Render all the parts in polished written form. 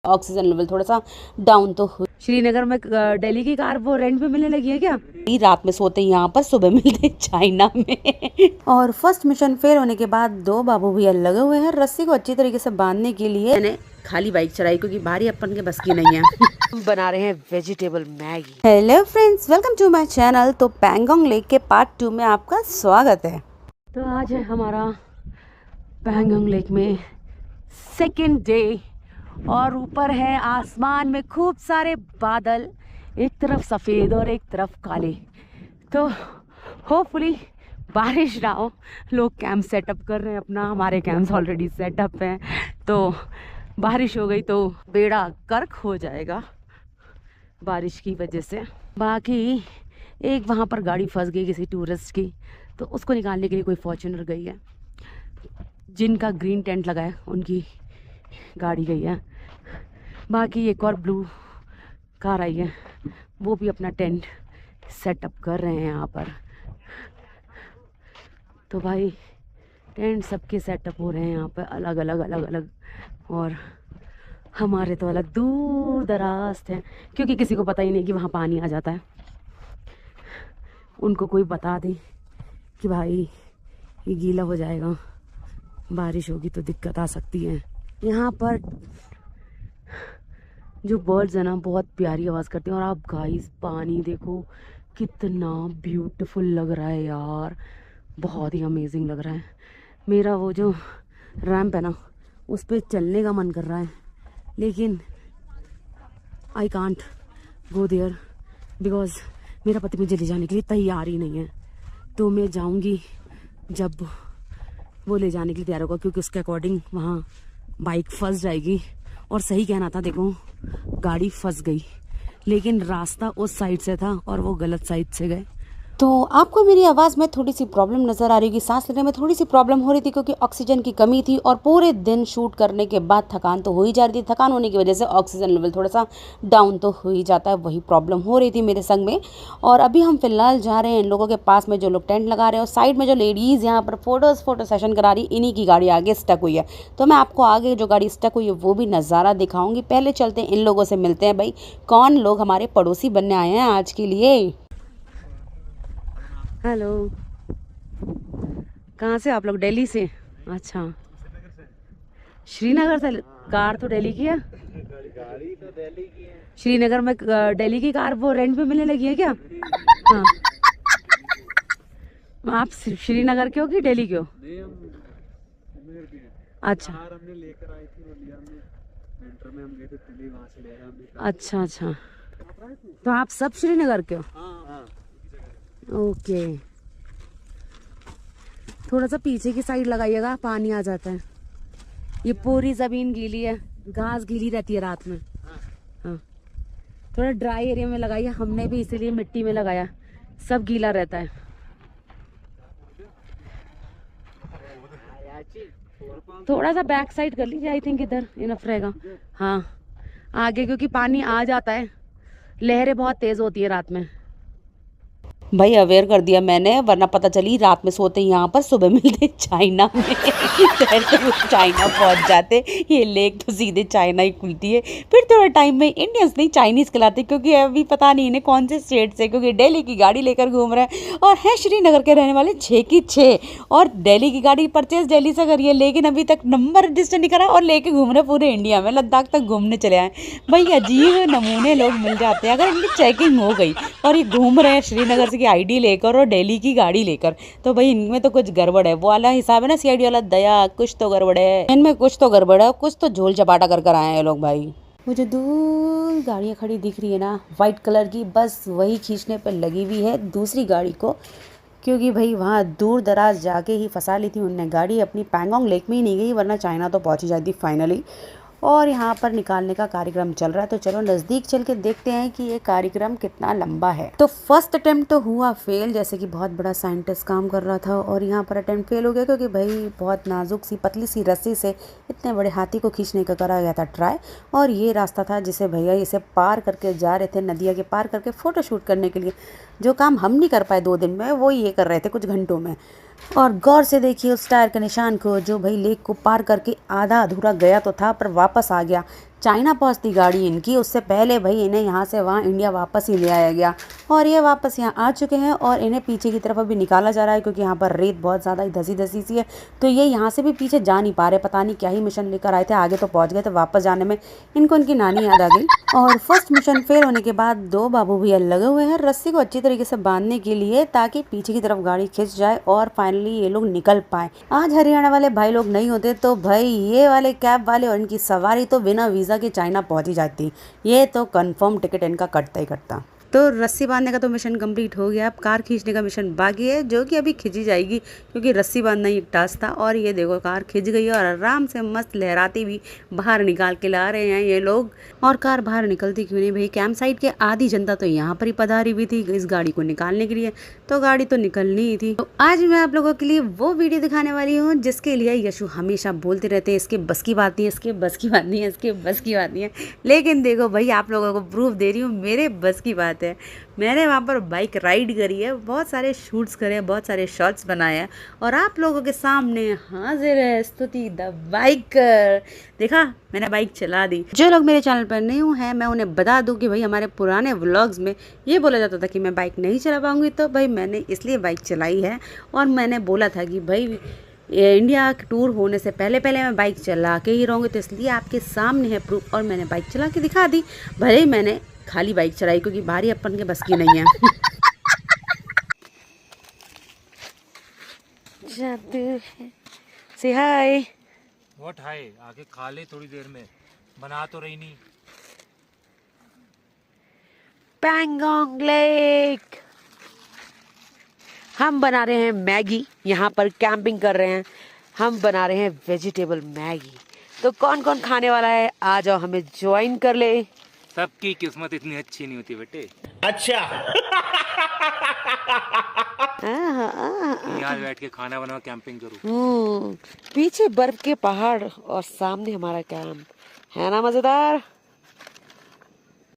Oxygen level थोड़ा सा down तो हुई। श्रीनगर में दिल्ली की कार वो रेंट पे मिलने लगी है क्या? रात में सोते यहाँ पर, सुबह मिलते चाइना में। और फर्स्ट मिशन फेल होने के बाद दो बाबू भैया लगे हुए हैं रस्सी को अच्छी तरीके से बांधने के लिए। मैंने खाली बाइक चलाई क्योंकि भारी अपन के बस की नहीं है। हम बना रहे हैं vegetable Maggi. Hello friends, welcome to my channel. तो पैंगोंग लेक के पार्ट 2 में आपका स्वागत है। तो आज है हमारा पैंगोंग लेक में सेकेंड डे और ऊपर है आसमान में खूब सारे बादल, एक तरफ सफ़ेद और एक तरफ काले। तो होपफुली बारिश ना हो। लोग कैंप सेटअप कर रहे हैं अपना, हमारे कैंप्स ऑलरेडी सेटअप हैं। तो बारिश हो गई तो बेड़ा गर्क हो जाएगा बारिश की वजह से। बाकी एक वहाँ पर गाड़ी फंस गई किसी टूरिस्ट की, तो उसको निकालने के लिए कोई फॉर्च्यूनर गई है। जिनका ग्रीन टेंट लगा है उनकी गाड़ी गई है। बाकी एक और ब्लू कार आई है, वो भी अपना टेंट सेटअप कर रहे हैं यहाँ पर। तो भाई टेंट सबके सेटअप हो रहे हैं यहाँ पर अलग अलग। और हमारे तो अलग दूर दराज थे, क्योंकि किसी को पता ही नहीं कि वहाँ पानी आ जाता है। उनको कोई बता दे कि भाई ये गीला हो जाएगा, बारिश होगी तो दिक्कत आ सकती है। यहाँ पर जो बर्ड्स है ना बहुत प्यारी आवाज़ करते हैं। और आप गाइस पानी देखो कितना ब्यूटीफुल लग रहा है यार, बहुत ही अमेजिंग लग रहा है। मेरा वो जो रैंप है ना उस पर चलने का मन कर रहा है, लेकिन I can't go there because मेरा पति मुझे ले जाने के लिए तैयार ही नहीं है। तो मैं जाऊंगी जब वो ले जाने के लिए तैयार होगा, क्योंकि उसके अकॉर्डिंग वहाँ बाइक फंस जाएगी। और सही कहना था, देखो गाड़ी फंस गई लेकिन रास्ता उस साइड से था और वो गलत साइड से गए। तो आपको मेरी आवाज़ में थोड़ी सी प्रॉब्लम नज़र आ रही होगी, सांस लेने में थोड़ी सी प्रॉब्लम हो रही थी क्योंकि ऑक्सीजन की कमी थी। और पूरे दिन शूट करने के बाद थकान तो हो ही जा रही थी। थकान होने की वजह से ऑक्सीजन लेवल थोड़ा सा डाउन तो हो ही जाता है, वही प्रॉब्लम हो रही थी मेरे संग में। और अभी हम फिलहाल जा रहे हैं इन लोगों के पास में जो लोग टेंट लगा रहे हैं, और साइड में जो लेडीज़ यहाँ पर फोटो सेशन करा रही, इन्हीं की गाड़ी आगे स्टक हुई है। तो मैं आपको आगे जो गाड़ी स्टक हुई है वो भी नज़ारा दिखाऊंगी। पहले चलते हैं इन लोगों से मिलते हैं, भाई कौन लोग हमारे पड़ोसी बनने आए हैं आज के लिए। हेलो, कहाँ से आप लोग? दिल्ली से? अच्छा, श्रीनगर से। कार तो दिल्ली की है। गाड़ी तो दिल्ली की है। श्रीनगर में दिल्ली की कार वो रेंट पे मिलने लगी है क्या? हाँ। आप श्रीनगर के हो कि दिल्ली के हो? अच्छा, हमने लेकर आई थी विंटर में, हम गए थे दिल्ली, वहाँ से ले आए। अच्छा, तो आप सब श्रीनगर के हो? हाँ। ओके, थोड़ा सा पीछे की साइड लगाइएगा, पानी आ जाता है। ये पूरी जमीन गीली है, घास गीली रहती है रात में। हाँ, थोड़ा ड्राई एरिया में लगाइए। हमने भी इसीलिए मिट्टी में लगाया, सब गीला रहता है। थोड़ा सा बैक साइड कर लीजिए, आई थिंक इधर इनफ रहेगा। हाँ, आगे क्योंकि पानी आ जाता है, लहरें बहुत तेज होती है रात में। भाई अवेयर कर दिया मैंने, वरना पता चली रात में सोते यहाँ पर, सुबह मिलते चाइना में। तो चाइना पहुँच जाते। ये लेक तो सीधे चाइना ही खुलती है। फिर थोड़ा टाइम में इंडियंस नहीं चाइनीज़ कहलाते, क्योंकि अभी पता नहीं इन्हें कौन से स्टेट से, क्योंकि दिल्ली की गाड़ी लेकर घूम रहे हैं और है श्रीनगर के रहने वाले 6 की 6। और दिल्ली की गाड़ी परचेज दिल्ली से करी है, लेकिन अभी तक नंबर रजिस्टर नहीं करा और लेके घूम रहे पूरे इंडिया में, लद्दाख तक घूमने चले आए। भाई अजीब नमूने लोग मिल जाते हैं। अगर इनकी चेकिंग हो गई और ये घूम रहे हैं श्रीनगर से की आईडी लेकर और दिल्ली की गाड़ी लेकर, तो भाई इनमें तो कुछ गड़बड़ है। वो वाला हिसाब है ना सीआईडी वाला, दया कुछ तो गड़बड़ है इनमें, कुछ तो गड़बड़ है, कुछ तो झोल चपाटा कर कर आए हैं लोग। भाई वो जो दूर गाड़ियाँ खड़ी दिख रही है ना वाइट कलर की, बस वही खींचने पर लगी हुई है दूसरी गाड़ी को, क्योंकि भाई वहाँ दूर दराज जाके ही फंसा ली थी उनने गाड़ी अपनी। पैंगोंग लेक में ही नहीं गई, वरना चाइना तो पहुँच ही जाती फाइनली। और यहाँ पर निकालने का कार्यक्रम चल रहा है, तो चलो नज़दीक चल के देखते हैं कि ये कार्यक्रम कितना लंबा है। तो फर्स्ट अटेम्प्ट तो हुआ फेल, जैसे कि बहुत बड़ा साइंटिस्ट काम कर रहा था, और यहाँ पर अटेम्प्ट फेल हो गया क्योंकि भाई बहुत नाजुक सी पतली सी रस्सी से इतने बड़े हाथी को खींचने का करा गया था ट्राई। और ये रास्ता था जिसे भैया इसे पार करके जा रहे थे, नदिया के पार करके फ़ोटो शूट करने के लिए। जो काम हम नहीं कर पाए 2 दिन में, वो ये कर रहे थे कुछ घंटों में। और गौर से देखिए उस टायर के निशान को, जो भाई लेक को पार करके आधा अधूरा गया तो था पर वापस आ गया। चाइना पहुंचती गाड़ी इनकी, उससे पहले भाई इन्हें यहाँ से वहाँ इंडिया वापस ही ले आया गया और ये वापस यहाँ आ चुके हैं और इन्हें पीछे की तरफ अभी निकाला जा रहा है क्योंकि यहाँ पर रेत बहुत ज़्यादा धसी धसी सी है, तो ये यहाँ से भी पीछे जा नहीं पा रहे। पता नहीं क्या ही मिशन लेकर आए थे, आगे तो पहुँच गए थे, वापस जाने में इनको इनकी नानी याद आ गई। और फर्स्ट मिशन फेल होने के बाद दो बाबू भैया लगे हुए हैं रस्सी को अच्छी तरीके से बांधने के लिए ताकि पीछे की तरफ गाड़ी खिंच जाए और फाइनली ये लोग निकल पाए। आज हरियाणा वाले भाई लोग नहीं होते तो भाई ये वाले कैब वाले और इनकी सवारी तो बिना वीज़ा के चाइना पहुंच ही जाती। ये तो कंफर्म टिकट इनका कटता ही कटता। तो रस्सी बांधने का तो मिशन कंप्लीट हो गया, अब कार खींचने का मिशन बाकी है जो कि अभी खींची जाएगी क्योंकि रस्सी बांधना ही एक टास्क था। और ये देखो कार खींच गई है और आराम से मस्त लहराती भी बाहर निकाल के ला रहे हैं ये लोग। और कार बाहर निकलती क्यों नहीं भाई, कैंप साइट के आधी जनता तो यहाँ पर ही पधारी हुई थी इस गाड़ी को निकालने के लिए, तो गाड़ी तो निकलनी ही थी। तो आज मैं आप लोगों के लिए वो वीडियो दिखाने वाली हूँ जिसके लिए यशु हमेशा बोलते रहते हैं इसके बस की बात नहीं है, इसके बस की बात नहीं है, इसके बस की बात नहीं है। लेकिन देखो भाई आप लोगों को प्रूफ दे रही हूँ मेरे बस की बात है। मैंने वहाँ पर बाइक राइड करी है, बहुत सारे शूट्स करे हैं, बहुत सारे शॉट्स बनाए हैं और आप लोगों के सामने हाजिर है स्तुति द बाइकर। देखा मैंने बाइक चला दी। जो लोग मेरे चैनल पर न्यू हैं मैं उन्हें बता दूं कि भाई हमारे पुराने व्लॉग्स में ये बोला जाता था कि मैं बाइक नहीं चला पाऊंगी, तो भाई मैंने इसलिए बाइक चलाई है और मैंने बोला था कि भाई इंडिया टूर होने से पहले मैं बाइक चला के ही रहूँगी, तो इसलिए आपके सामने है प्रूफ और मैंने बाइक चला के दिखा दी। भले ही मैंने खाली बाइक चलाई क्योंकि भारी अपन के बस की नहीं है। से हाय व्हाट हाय, आके खा ले थोड़ी देर में, बना तो रही नहीं। पैंगोंग लेक हम बना रहे हैं मैगी, यहाँ पर कैंपिंग कर रहे हैं, हम बना रहे हैं वेजिटेबल मैगी। तो कौन कौन खाने वाला है आ जाओ हमें ज्वाइन कर ले। सबकी किस्मत इतनी अच्छी नहीं होती बेटे। अच्छा यहाँ बैठ के खाना बना कैंपिंग करूँ। पीछे बर्फ के पहाड़ और सामने हमारा कैंप है ना, मजेदार।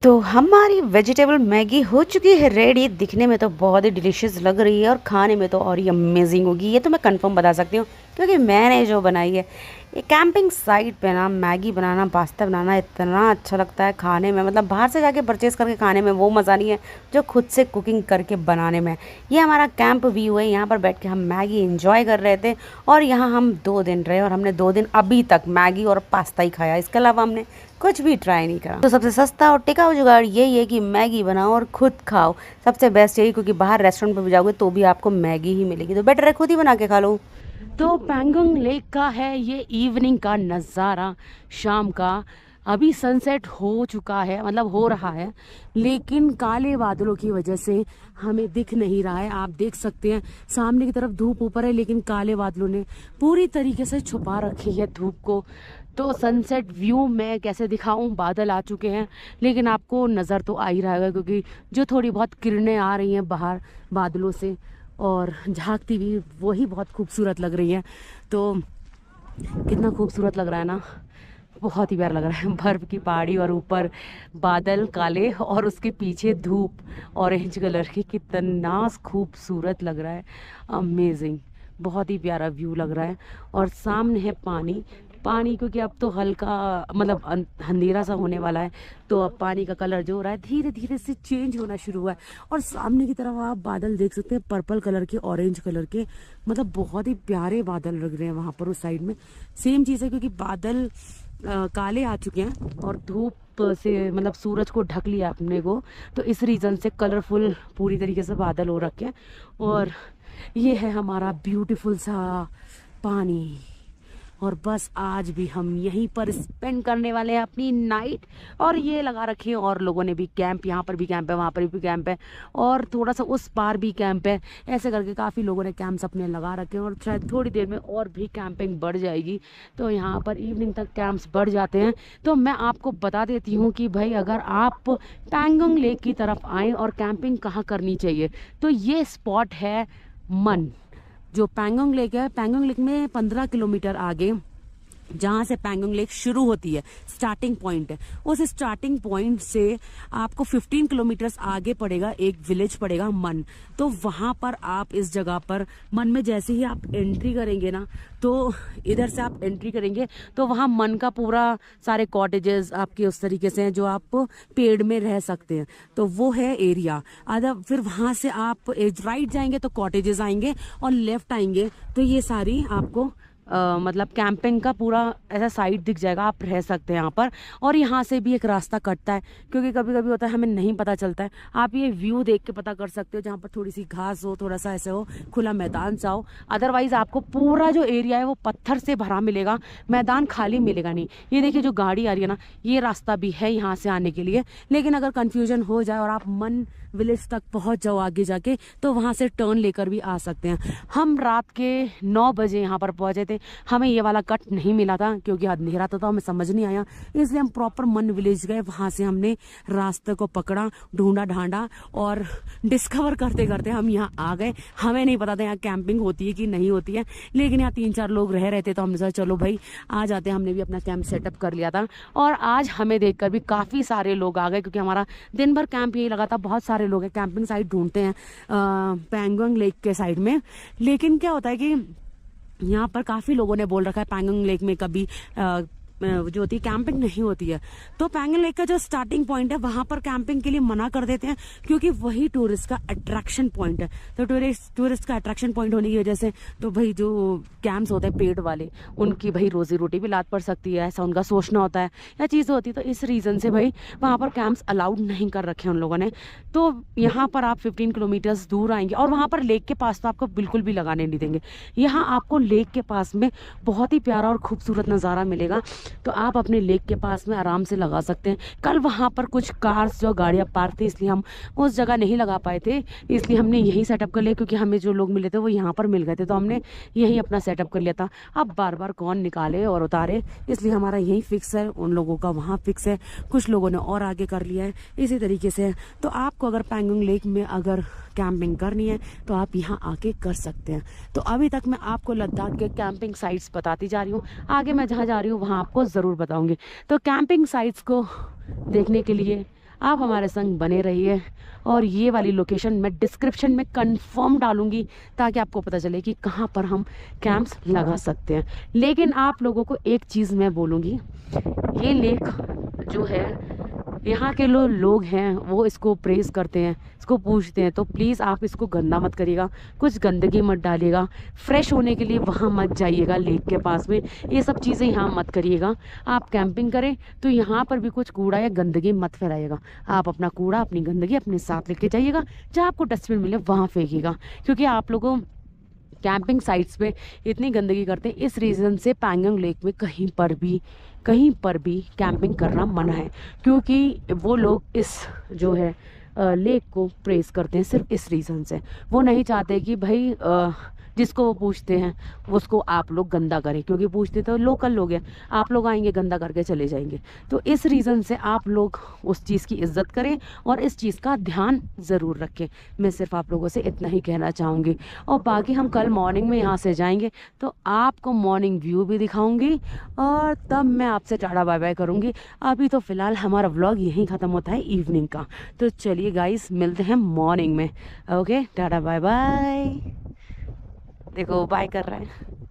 तो हमारी वेजिटेबल मैगी हो चुकी है रेडी। दिखने में तो बहुत ही डिलीशियस लग रही है और खाने में तो और ही अमेजिंग होगी, ये तो मैं कंफर्म बता सकती हूँ क्योंकि मैंने जो बनाई है। ये कैंपिंग साइट पे ना मैगी बनाना, पास्ता बनाना इतना अच्छा लगता है खाने में, मतलब बाहर से जाके परचेज़ करके खाने में वो मज़ा नहीं है जो खुद से कुकिंग करके बनाने में। ये हमारा कैंप व्यू है, यहाँ पर बैठ के हम मैगी एंजॉय कर रहे थे और यहाँ हम 2 दिन रहे और हमने 2 दिन अभी तक मैगी और पास्ता ही खाया, इसके अलावा हमने कुछ भी ट्राई नहीं करा। तो सबसे सस्ता और टिकाऊ जुगाड़ यही है कि मैगी बनाओ और खुद खाओ, सबसे बेस्ट यही, क्योंकि बाहर रेस्टोरेंट पर भी जाओगे तो भी आपको मैगी ही मिलेगी, तो बेटर है खुद ही बना के खा लो। तो पैंगोंग लेक का है ये इवनिंग का नज़ारा, शाम का। अभी सनसेट हो चुका है, मतलब हो रहा है, लेकिन काले बादलों की वजह से हमें दिख नहीं रहा है। आप देख सकते हैं सामने की तरफ धूप ऊपर है लेकिन काले बादलों ने पूरी तरीके से छुपा रखी है धूप को। तो सनसेट व्यू मैं कैसे दिखाऊं, बादल आ चुके हैं लेकिन आपको नज़र तो आ ही रहा है क्योंकि जो थोड़ी बहुत किरणें आ रही हैं बाहर बादलों से और झांकती हुई वही बहुत खूबसूरत लग रही है। तो कितना खूबसूरत लग रहा है ना, बहुत ही प्यारा लग रहा है। बर्फ़ की पहाड़ी और ऊपर बादल काले और उसके पीछे धूप ऑरेंज कलर की, कितना खूबसूरत लग रहा है, अमेजिंग, बहुत ही प्यारा व्यू लग रहा है। और सामने है पानी क्योंकि अब तो हल्का मतलब अंधेरा सा होने वाला है, तो अब पानी का कलर जो हो रहा है धीरे धीरे से चेंज होना शुरू हुआ है। और सामने की तरफ आप बादल देख सकते हैं, पर्पल कलर के, ऑरेंज कलर के, मतलब बहुत ही प्यारे बादल लग रहे हैं वहाँ पर। उस साइड में सेम चीज़ है क्योंकि बादल काले आ चुके हैं और धूप से मतलब सूरज को ढक लिया अपने को, तो इस रीज़न से कलरफुल पूरी तरीके से बादल हो रखे हैं। और ये है हमारा ब्यूटीफुल सा पानी और बस आज भी हम यहीं पर स्पेंड करने वाले हैं अपनी नाइट। और ये लगा रखे हैं और लोगों ने भी कैंप, यहाँ पर भी कैंप है, वहाँ पर भी कैंप है और थोड़ा सा उस पार भी कैंप है, ऐसे करके काफ़ी लोगों ने कैंप्स अपने लगा रखे हैं और शायद थोड़ी देर में और भी कैंपिंग बढ़ जाएगी। तो यहाँ पर इवनिंग तक कैंप्स बढ़ जाते हैं। तो मैं आपको बता देती हूँ कि भाई अगर आप पैंगोंग लेक की तरफ आएँ और कैंपिंग कहाँ करनी चाहिए, तो ये स्पॉट है मन। जो पैंगोंग लेक है, पैंगोंग लेक में 15 किलोमीटर आगे जहाँ से पैंगोंग लेक शुरू होती है, स्टार्टिंग पॉइंट है, उस स्टार्टिंग पॉइंट से आपको 15 किलोमीटर्स आगे पड़ेगा एक विलेज पड़ेगा मन। तो वहां पर आप इस जगह पर मन में जैसे ही आप एंट्री करेंगे ना, तो इधर से आप एंट्री करेंगे तो वहां मन का पूरा सारे कॉटेजेस आपके उस तरीके से हैं जो आप पेड़ में रह सकते हैं, तो वो है एरिया। अदर फिर वहां से आप राइट जाएंगे तो कॉटेजेस आएंगे और लेफ्ट आएंगे तो ये सारी आपको मतलब कैंपिंग का पूरा ऐसा साइड दिख जाएगा, आप रह सकते हैं यहाँ पर। और यहाँ से भी एक रास्ता कटता है, क्योंकि कभी कभी होता है हमें नहीं पता चलता है। आप ये व्यू देख के पता कर सकते हो, जहाँ पर थोड़ी सी घास हो, थोड़ा सा ऐसे हो, खुला मैदान सा हो। अदरवाइज आपको पूरा जो एरिया है वो पत्थर से भरा मिलेगा, मैदान खाली मिलेगा नहीं। ये देखिए जो गाड़ी आ रही है ना, ये रास्ता भी है यहाँ से आने के लिए, लेकिन अगर कन्फ्यूजन हो जाए और आप मन विलेज तक पहुंच जाओ आगे जाके, तो वहां से टर्न लेकर भी आ सकते हैं। हम रात के 9 बजे यहाँ पर पहुंचे थे, हमें ये वाला कट नहीं मिला था क्योंकि अंधेरा था, तो हमें समझ नहीं आया, इसलिए हम प्रॉपर मन विलेज गए। वहां से हमने रास्ते को पकड़ा, ढूंढा ढांढा और डिस्कवर करते करते हम यहाँ आ गए। हमें नहीं पता था यहाँ कैंपिंग होती है कि नहीं होती है, लेकिन यहाँ 3-4 लोग रह रहे थे, तो हमने सोचा चलो भाई आ जाते हैं। हमने भी अपना कैंप सेटअप कर लिया था और आज हमें देखकर भी काफ़ी सारे लोग आ गए, क्योंकि हमारा दिन भर कैंप यही लगा था। बहुत सारे लोग हैं, कैंपिंग साइट ढूंढते हैं पैंगोंग लेक के साइड में, लेकिन क्या होता है कि यहाँ पर काफ़ी लोगों ने बोल रखा है पैंगोंग लेक में कभी जो होती है कैंपिंग नहीं होती है। तो पैंगोंग लेक का जो स्टार्टिंग पॉइंट है वहां पर कैंपिंग के लिए मना कर देते हैं, क्योंकि वही टूरिस्ट का अट्रैक्शन पॉइंट है। तो टूरिस्ट का अट्रैक्शन पॉइंट होने की वजह से तो भाई जो कैंप्स होते हैं पेड़ वाले, उनकी भाई रोजी रोटी भी लात पड़ सकती है, ऐसा उनका सोचना होता है या चीज़ होती है। तो इस रीज़न से भाई वहाँ पर कैंप्स अलाउड नहीं कर रखे हैं उन लोगों ने। तो यहाँ पर आप 15 किलोमीटर्स दूर आएंगे और वहाँ पर लेक के पास तो आपको बिल्कुल भी लगाने नहीं देंगे। यहाँ आपको लेक के पास में बहुत ही प्यारा और खूबसूरत नज़ारा मिलेगा, तो आप अपने लेक के पास में आराम से लगा सकते हैं। कल वहाँ पर कुछ कार्स जो गाड़ियाँ पार्क थी, इसलिए हम उस जगह नहीं लगा पाए थे, इसलिए हमने यही सेटअप कर लिया, क्योंकि हमें जो लोग मिले थे वो यहाँ पर मिल गए थे, तो हमने यही अपना सेटअप कर लिया था। अब बार बार कौन निकाले और उतारे, इसलिए हमारा यही फिक्स है, उन लोगों का वहाँ फिक्स है, कुछ लोगों ने और आगे कर लिया है, इसी तरीके से। तो आपको अगर पैंगोंग लेक में अगर कैंपिंग करनी है तो आप यहाँ आके कर सकते हैं। तो अभी तक मैं आपको लद्दाख के कैंपिंग साइट्स बताती जा रही हूँ, आगे मैं जहाँ जा रही हूँ वहाँ आपको ज़रूर बताऊँगी। तो कैंपिंग साइट्स को देखने के लिए आप हमारे संग बने रहिए, और ये वाली लोकेशन मैं डिस्क्रिप्शन में कंफर्म डालूंगी, ताकि आपको पता चले कि कहाँ पर हम कैंप्स लगा सकते हैं। लेकिन आप लोगों को एक चीज़ मैं बोलूँगी, ये लेक जो है यहाँ के लोग हैं वो इसको प्रेज करते हैं, इसको पूछते हैं, तो प्लीज़ आप इसको गंदा मत करिएगा, कुछ गंदगी मत डालिएगा, फ्रेश होने के लिए वहाँ मत जाइएगा लेक के पास में, ये सब चीज़ें यहाँ मत करिएगा। आप कैंपिंग करें तो यहाँ पर भी कुछ कूड़ा या गंदगी मत फैलाइएगा। आप अपना कूड़ा, अपनी गंदगी अपने साथ लेके जाइएगा, जहाँ आपको डस्टबिन मिले वहाँ फेंकिएगा, क्योंकि आप लोगों कैंपिंग साइट्स पे इतनी गंदगी करते हैं, इस रीज़न से पैंगोंग लेक में कहीं पर भी कैंपिंग करना मना है, क्योंकि वो लोग इस जो है लेक को प्रेस करते हैं सिर्फ इस रीज़न से। वो नहीं चाहते कि भाई जिसको वो पूछते हैं उसको आप लोग गंदा करें, क्योंकि पूछते तो लोकल लोग हैं, आप लोग आएंगे गंदा करके चले जाएंगे। तो इस रीज़न से आप लोग उस चीज़ की इज्जत करें और इस चीज़ का ध्यान ज़रूर रखें। मैं सिर्फ आप लोगों से इतना ही कहना चाहूँगी। और बाकी हम कल मॉर्निंग में यहाँ से जाएंगे तो आपको मॉर्निंग व्यू भी दिखाऊँगी, और तब मैं आपसे टाटा बाय बाय करूँगी। अभी तो फ़िलहाल हमारा व्लॉग यहीं ख़त्म होता है इवनिंग का। तो चलिए गाइस, मिलते हैं मॉर्निंग में। Okay, tata bye bye. देखो बाय कर रहे हैं।